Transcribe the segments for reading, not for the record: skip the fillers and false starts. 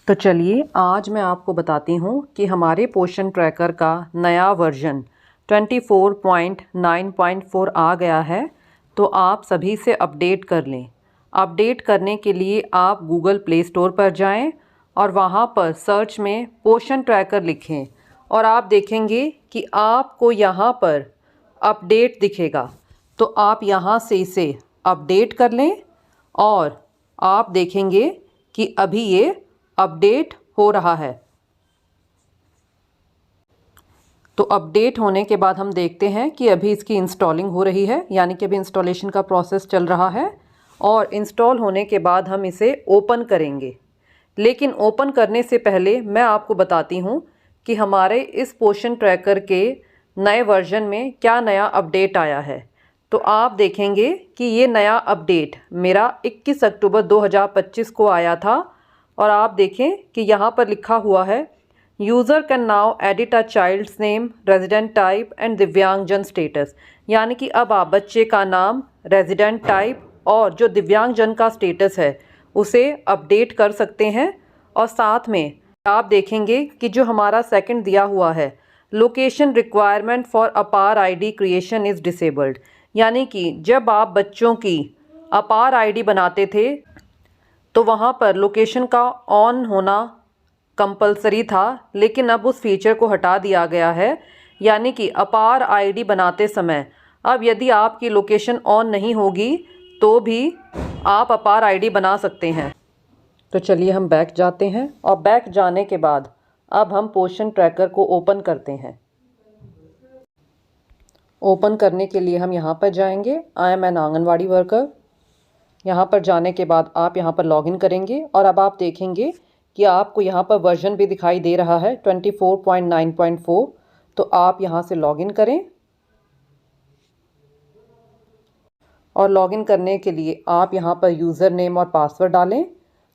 तो चलिए आज मैं आपको बताती हूँ कि हमारे पोषण ट्रैकर का नया वर्जन 24.9.4 आ गया है। तो आप सभी से अपडेट कर लें। अपडेट करने के लिए आप गूगल प्ले स्टोर पर जाएं और वहाँ पर सर्च में पोषण ट्रैकर लिखें और आप देखेंगे कि आपको यहाँ पर अपडेट दिखेगा। तो आप यहाँ से इसे अपडेट कर लें और आप देखेंगे कि अभी ये अपडेट हो रहा है। तो अपडेट होने के बाद हम देखते हैं कि अभी इसकी इंस्टॉलिंग हो रही है, यानी कि अभी इंस्टॉलेशन का प्रोसेस चल रहा है और इंस्टॉल होने के बाद हम इसे ओपन करेंगे। लेकिन ओपन करने से पहले मैं आपको बताती हूँ कि हमारे इस पोषण ट्रैकर के नए वर्जन में क्या नया अपडेट आया है। तो आप देखेंगे कि ये नया अपडेट मेरा 21 अक्टूबर 2025 को आया था और आप देखें कि यहाँ पर लिखा हुआ है user can now edit a child's name, resident type and दिव्यांगजन स्टेटस। यानी कि अब आप बच्चे का नाम, रेजिडेंट टाइप और जो दिव्यांगजन का स्टेटस है उसे अपडेट कर सकते हैं। और साथ में आप देखेंगे कि जो हमारा सेकंड दिया हुआ है लोकेशन रिक्वायरमेंट फॉर अपार आईडी क्रिएशन इज़ डिसेबल्ड। यानी कि जब आप बच्चों की अपार आईडी बनाते थे तो वहाँ पर लोकेशन का ऑन होना कंपलसरी था, लेकिन अब उस फीचर को हटा दिया गया है। यानी कि अपार आईडी बनाते समय अब यदि आपकी लोकेशन ऑन नहीं होगी तो भी आप अपार आईडी बना सकते हैं। तो चलिए हम बैक जाते हैं और बैक जाने के बाद अब हम पोषण ट्रैकर को ओपन करते हैं। ओपन करने के लिए हम यहाँ पर जाएंगे, I am an anganwadi worker. यहाँ पर जाने के बाद आप यहाँ पर लॉगिन करेंगे और अब आप देखेंगे कि आपको यहाँ पर वर्जन भी दिखाई दे रहा है 24.9.4। तो आप यहाँ से लॉगिन करें और लॉगिन करने के लिए आप यहाँ पर यूज़र नेम और पासवर्ड डालें।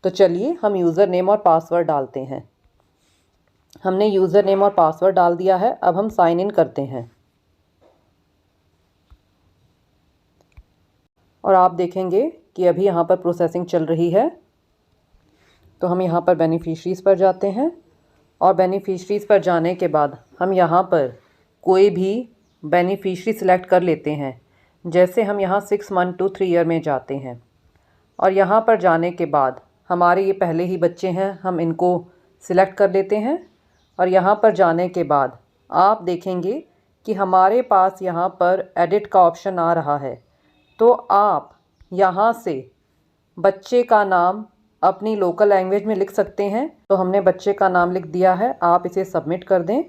तो चलिए हम यूज़र नेम और पासवर्ड डालते हैं। हमने यूज़र नेम और पासवर्ड डाल दिया है। अब हम साइन इन करते हैं और आप देखेंगे कि अभी यहाँ पर प्रोसेसिंग चल रही है। तो हम यहाँ पर बेनिफिशरीज़ पर जाते हैं और बेनिफिशरीज़ पर जाने के बाद हम यहाँ पर कोई भी बेनिफिशरी सिलेक्ट कर लेते हैं। जैसे हम यहाँ 6 मंथ टू 3 ईयर में जाते हैं और यहाँ पर जाने के बाद हमारे ये पहले ही बच्चे हैं, हम इनको सिलेक्ट कर लेते हैं। और यहाँ पर जाने के बाद आप देखेंगे कि हमारे पास यहाँ पर एडिट का ऑप्शन आ रहा है। तो आप यहाँ से बच्चे का नाम अपनी लोकल लैंग्वेज में लिख सकते हैं। तो हमने बच्चे का नाम लिख दिया है, आप इसे सबमिट कर दें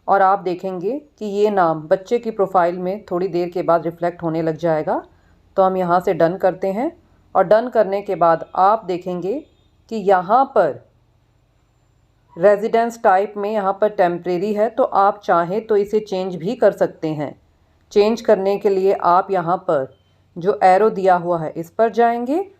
और आप देखेंगे कि ये नाम बच्चे की प्रोफाइल में थोड़ी देर के बाद रिफ्लेक्ट होने लग जाएगा। तो हम यहाँ से डन करते हैं और डन करने के बाद आप देखेंगे कि यहाँ पर रेजिडेंस टाइप में यहाँ पर टेम्परेरी है। तो आप चाहें तो इसे चेंज भी कर सकते हैं। चेंज करने के लिए आप यहाँ पर जो एरो दिया हुआ है इस पर जाएंगे।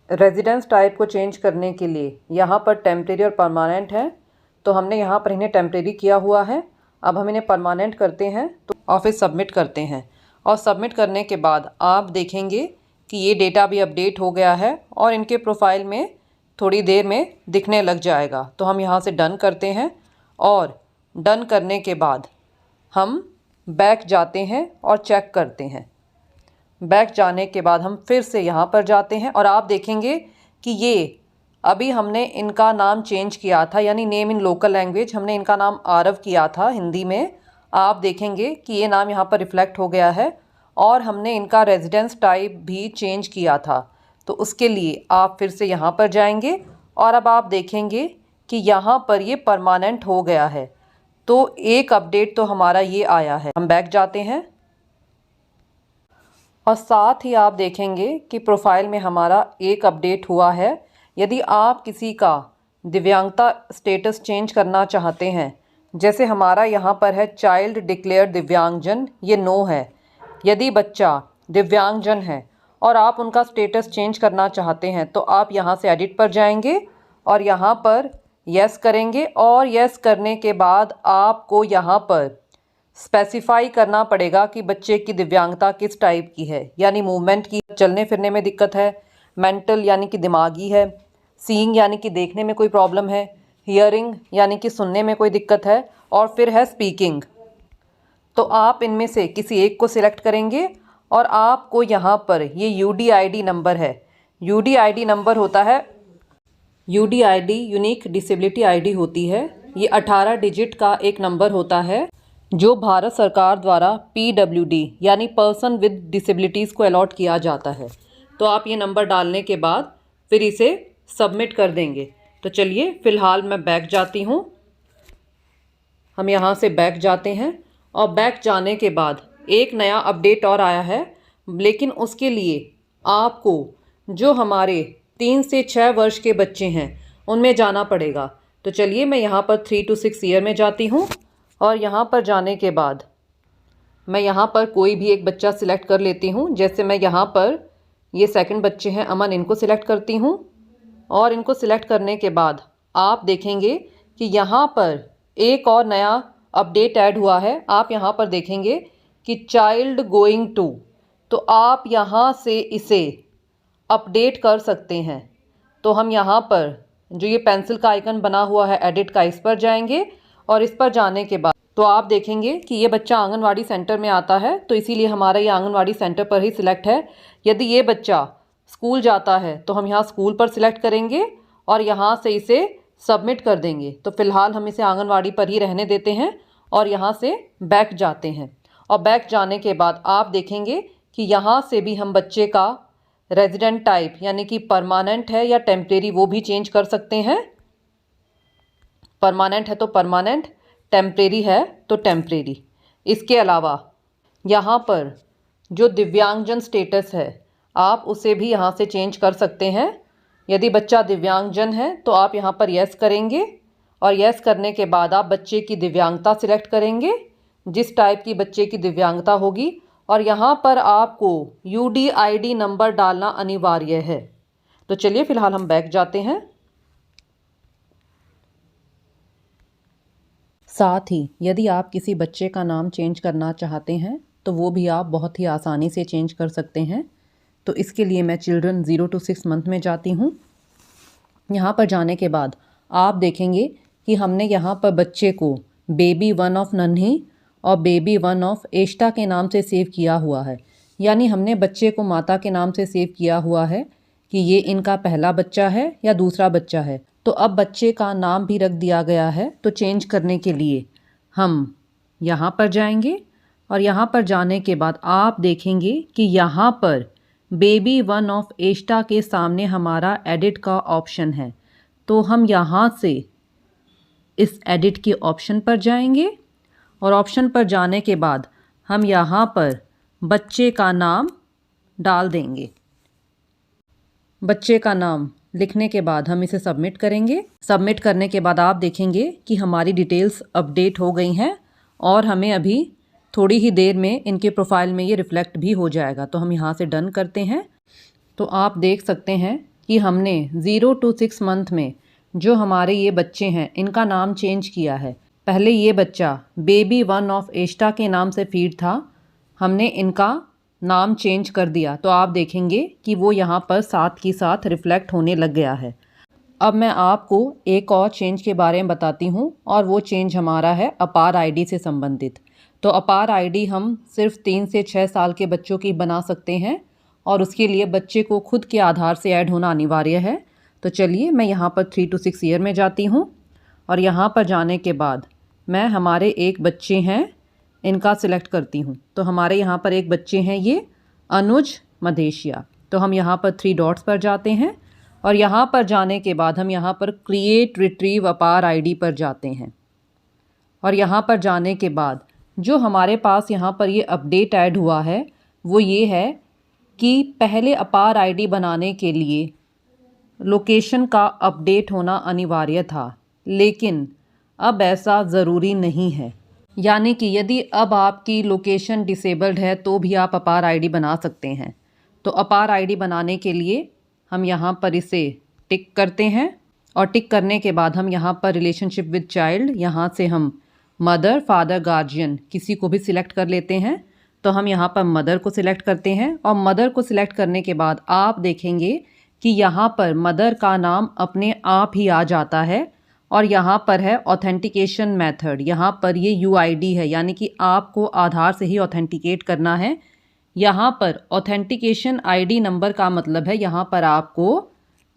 रेजिडेंस टाइप को चेंज करने के लिए यहाँ पर टेम्परेरी और परमानेंट है। तो हमने यहाँ पर इन्हें टेम्परेरी किया हुआ है। अब हम इन्हें परमानेंट करते हैं तो और फिर सबमिट करते हैं। और सबमिट करने के बाद आप देखेंगे कि ये डेटा भी अपडेट हो गया है और इनके प्रोफाइल में थोड़ी देर में दिखने लग जाएगा। तो हम यहाँ से डन करते हैं और डन करने के बाद हम बैक जाते हैं और चेक करते हैं। बैक जाने के बाद हम फिर से यहाँ पर जाते हैं और आप देखेंगे कि ये अभी हमने इनका नाम चेंज किया था, यानी नेम इन लोकल लैंग्वेज हमने इनका नाम आरव किया था हिंदी में। आप देखेंगे कि ये नाम यहाँ पर रिफ्लेक्ट हो गया है और हमने इनका रेजिडेंस टाइप भी चेंज किया था। तो उसके लिए आप फिर से यहाँ पर जाएंगे और अब आप देखेंगे कि यहाँ पर ये परमानेंट हो गया है। तो एक अपडेट तो हमारा ये आया है। हम बैक जाते हैं और साथ ही आप देखेंगे कि प्रोफाइल में हमारा एक अपडेट हुआ है। यदि आप किसी का दिव्यांगता स्टेटस चेंज करना चाहते हैं, जैसे हमारा यहाँ पर है चाइल्ड डिक्लेयर दिव्यांगजन, ये नो है। यदि बच्चा दिव्यांगजन है और आप उनका स्टेटस चेंज करना चाहते हैं तो आप यहाँ से एडिट पर जाएंगे और यहाँ पर यस करेंगे और यस करने के बाद आपको यहाँ पर स्पेसिफाई करना पड़ेगा कि बच्चे की दिव्यांगता किस टाइप की है, यानी मूवमेंट की, चलने फिरने में दिक्कत है, मेंटल यानी कि दिमागी है, सीइंग यानी कि देखने में कोई प्रॉब्लम है, हियरिंग यानी कि सुनने में कोई दिक्कत है, और फिर है स्पीकिंग। तो आप इनमें से किसी एक को सिलेक्ट करेंगे और आपको यहाँ पर ये UDID नंबर है। UDID नंबर होता है, UDID यूनिक डिसेबिलिटी आईडी होती है। ये 18 डिजिट का एक नंबर होता है जो भारत सरकार द्वारा PWD यानी पर्सन विद डिसेबिलिटीज़ को अलॉट किया जाता है। तो आप ये नंबर डालने के बाद फिर इसे सबमिट कर देंगे। तो चलिए फ़िलहाल मैं बैक जाती हूँ। हम यहाँ से बैक जाते हैं और बैक जाने के बाद एक नया अपडेट और आया है, लेकिन उसके लिए आपको जो हमारे 3 से 6 वर्ष के बच्चे हैं उनमें जाना पड़ेगा। तो चलिए मैं यहाँ पर 3 to 6 ईयर में जाती हूँ और यहाँ पर जाने के बाद मैं यहाँ पर कोई भी एक बच्चा सिलेक्ट कर लेती हूँ। जैसे मैं यहाँ पर ये सेकंड बच्चे हैं अमन, इनको सिलेक्ट करती हूँ और इनको सिलेक्ट करने के बाद आप देखेंगे कि यहाँ पर एक और नया अपडेट ऐड हुआ है। आप यहाँ पर देखेंगे कि चाइल्ड गोइंग टू, तो आप यहाँ से इसे अपडेट कर सकते हैं। तो हम यहाँ पर जो ये पेंसिल का आइकन बना हुआ है एडिट का, इस पर जाएंगे और इस पर जाने के बाद तो आप देखेंगे कि ये बच्चा आंगनवाड़ी सेंटर में आता है, तो इसीलिए हमारा ये आंगनवाड़ी सेंटर पर ही सिलेक्ट है। यदि ये बच्चा स्कूल जाता है तो हम यहाँ स्कूल पर सिलेक्ट करेंगे और यहाँ से इसे सबमिट कर देंगे। तो फ़िलहाल हम इसे आंगनवाड़ी पर ही रहने देते हैं और यहाँ से बैक जाते हैं। और बैक जाने के बाद आप देखेंगे कि यहाँ से भी हम बच्चे का रेजिडेंट टाइप यानी कि परमानेंट है या टेम्परेरी वो भी चेंज कर सकते हैं। परमानेंट है तो परमानेंट, टेम्परेरी है तो टेम्परेरी। इसके अलावा यहाँ पर जो दिव्यांगजन स्टेटस है आप उसे भी यहाँ से चेंज कर सकते हैं। यदि बच्चा दिव्यांगजन है तो आप यहाँ पर यस करेंगे और यस करने के बाद आप बच्चे की दिव्यांगता सिलेक्ट करेंगे, जिस टाइप की बच्चे की दिव्यांगता होगी, और यहाँ पर आपको UDID नंबर डालना अनिवार्य है। तो चलिए फ़िलहाल हम बैक जाते हैं। साथ ही यदि आप किसी बच्चे का नाम चेंज करना चाहते हैं तो वो भी आप बहुत ही आसानी से चेंज कर सकते हैं। तो इसके लिए मैं चिल्ड्रन 0 to 6 मंथ में जाती हूँ। यहाँ पर जाने के बाद आप देखेंगे कि हमने यहाँ पर बच्चे को बेबी 1 ऑफ नन्ही और बेबी 1 ऑफ एष्टा के नाम से सेव किया हुआ है। यानी हमने बच्चे को माता के नाम से सेव किया हुआ है कि ये इनका पहला बच्चा है या दूसरा बच्चा है। तो अब बच्चे का नाम भी रख दिया गया है। तो चेंज करने के लिए हम यहाँ पर जाएंगे और यहाँ पर जाने के बाद आप देखेंगे कि यहाँ पर बेबी 1 ऑफ एष्टा के सामने हमारा एडिट का ऑप्शन है। तो हम यहाँ से इस एडिट के ऑप्शन पर जाएंगे और ऑप्शन पर जाने के बाद हम यहाँ पर बच्चे का नाम डाल देंगे। बच्चे का नाम लिखने के बाद हम इसे सबमिट करेंगे। सबमिट करने के बाद आप देखेंगे कि हमारी डिटेल्स अपडेट हो गई हैं और हमें अभी थोड़ी ही देर में इनके प्रोफाइल में ये रिफ़्लेक्ट भी हो जाएगा। तो हम यहाँ से डन करते हैं। तो आप देख सकते हैं कि हमने 0 to 6 मंथ में जो हमारे ये बच्चे हैं इनका नाम चेंज किया है। पहले ये बच्चा बेबी 1 ऑफ एष्टा के नाम से फीड था, हमने इनका नाम चेंज कर दिया। तो आप देखेंगे कि वो यहाँ पर साथ ही साथ रिफ़्लेक्ट होने लग गया है। अब मैं आपको एक और चेंज के बारे में बताती हूँ और वो चेंज हमारा है अपार आईडी से संबंधित। तो अपार आईडी हम सिर्फ 3 से 6 साल के बच्चों की बना सकते हैं और उसके लिए बच्चे को खुद के आधार से ऐड होना अनिवार्य है। तो चलिए मैं यहाँ पर 3 to 6 ईयर में जाती हूँ और यहाँ पर जाने के बाद मैं हमारे एक बच्चे हैं इनका सिलेक्ट करती हूँ। तो हमारे यहाँ पर एक बच्चे हैं ये अनुज मधेशिया। तो हम यहाँ पर 3 डॉट्स पर जाते हैं और यहाँ पर जाने के बाद हम यहाँ पर क्रिएट रिट्रीव अपार आईडी पर जाते हैं और यहाँ पर जाने के बाद जो हमारे पास यहाँ पर ये अपडेट ऐड हुआ है वो ये है कि पहले अपार आईडी बनाने के लिए लोकेशन का अपडेट होना अनिवार्य था, लेकिन अब ऐसा ज़रूरी नहीं है। यानी कि यदि अब आपकी लोकेशन डिसेबल्ड है तो भी आप अपार आईडी बना सकते हैं। तो अपार आईडी बनाने के लिए हम यहाँ पर इसे टिक करते हैं और टिक करने के बाद हम यहाँ पर रिलेशनशिप विद चाइल्ड, यहाँ से हम मदर, फादर, गार्जियन किसी को भी सिलेक्ट कर लेते हैं। तो हम यहाँ पर मदर को सिलेक्ट करते हैं और मदर को सिलेक्ट करने के बाद आप देखेंगे कि यहाँ पर मदर का नाम अपने आप ही आ जाता है और यहाँ पर है ऑथेंटिकेशन मेथड। यहाँ पर ये UID है, यानी कि आपको आधार से ही ऑथेंटिकेट करना है। यहाँ पर ऑथेंटिकेशन ID नंबर का मतलब है यहाँ पर आपको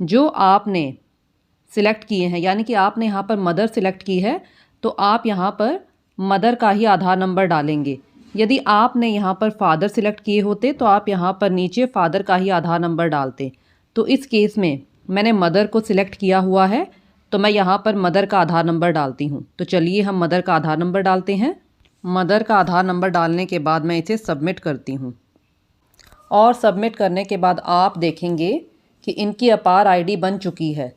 जो आपने सिलेक्ट किए हैं, यानी कि आपने यहाँ पर मदर सिलेक्ट की है तो आप यहाँ पर मदर का ही आधार नंबर डालेंगे। यदि आपने यहाँ पर फादर सिलेक्ट किए होते तो आप यहाँ पर नीचे फादर का ही आधार नंबर डालते। तो इस केस में मैंने मदर को सिलेक्ट किया हुआ है तो मैं यहाँ पर मदर का आधार नंबर डालती हूँ। तो चलिए हम मदर का आधार नंबर डालते हैं। मदर का आधार नंबर डालने के बाद मैं इसे सबमिट करती हूँ और सबमिट करने के बाद आप देखेंगे कि इनकी अपार ID बन चुकी है।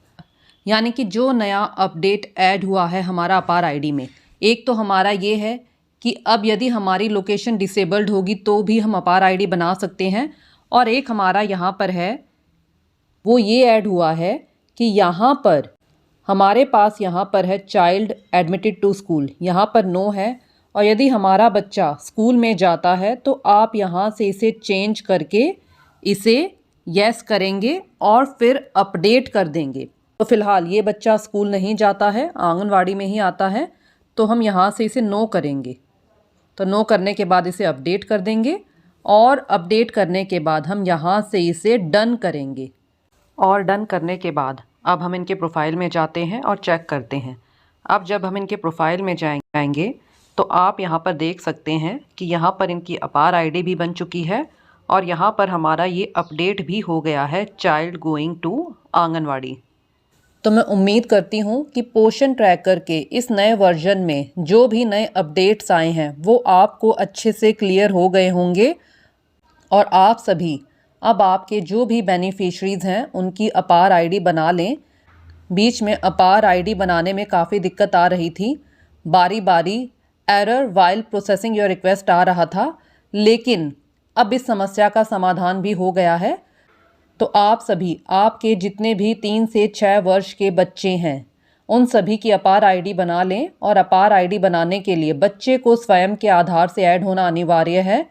यानी कि जो नया अपडेट ऐड हुआ है हमारा अपार ID में, एक तो हमारा ये है कि अब यदि हमारी लोकेशन डिसेबल्ड होगी तो भी हम अपार ID बना सकते हैं, और एक हमारा यहाँ पर है वो ये ऐड हुआ है कि यहाँ पर हमारे पास यहाँ पर है चाइल्ड एडमिटेड टू स्कूल, यहाँ पर नो है, और यदि हमारा बच्चा स्कूल में जाता है तो आप यहाँ से इसे चेंज करके इसे यस करेंगे और फिर अपडेट कर देंगे। तो फ़िलहाल ये बच्चा स्कूल नहीं जाता है, आंगनवाड़ी में ही आता है, तो हम यहाँ से इसे नो करेंगे। तो नो करने के बाद इसे अपडेट कर देंगे और अपडेट करने के बाद हम यहाँ से इसे डन करेंगे। और डन करने के बाद अब हम इनके प्रोफाइल में जाते हैं और चेक करते हैं। अब जब हम इनके प्रोफाइल में जाएंगे तो आप यहाँ पर देख सकते हैं कि यहाँ पर इनकी अपार ID भी बन चुकी है और यहाँ पर हमारा ये अपडेट भी हो गया है चाइल्ड गोइंग टू आंगनवाड़ी। तो मैं उम्मीद करती हूँ कि पोषण ट्रैकर के इस नए वर्जन में जो भी नए अपडेट्स आए हैं वो आपको अच्छे से क्लियर हो गए होंगे और आप सभी अब आपके जो भी बेनिफिशरीज़ हैं उनकी अपार ID बना लें। बीच में अपार ID बनाने में काफ़ी दिक्कत आ रही थी, बारी बारी error while processing your request आ रहा था, लेकिन अब इस समस्या का समाधान भी हो गया है। तो आप सभी, आपके जितने भी 3 से 6 वर्ष के बच्चे हैं उन सभी की अपार ID बना लें, और अपार ID बनाने के लिए बच्चे को स्वयं के आधार से ऐड होना अनिवार्य है।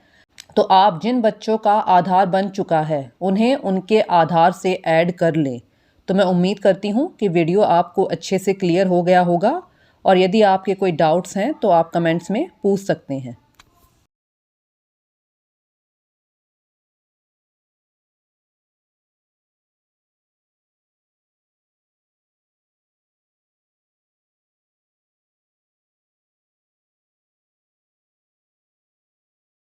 तो आप जिन बच्चों का आधार बन चुका है उन्हें उनके आधार से ऐड कर लें। तो मैं उम्मीद करती हूँ कि वीडियो आपको अच्छे से क्लियर हो गया होगा, और यदि आपके कोई डाउट्स हैं तो आप कमेंट्स में पूछ सकते हैं।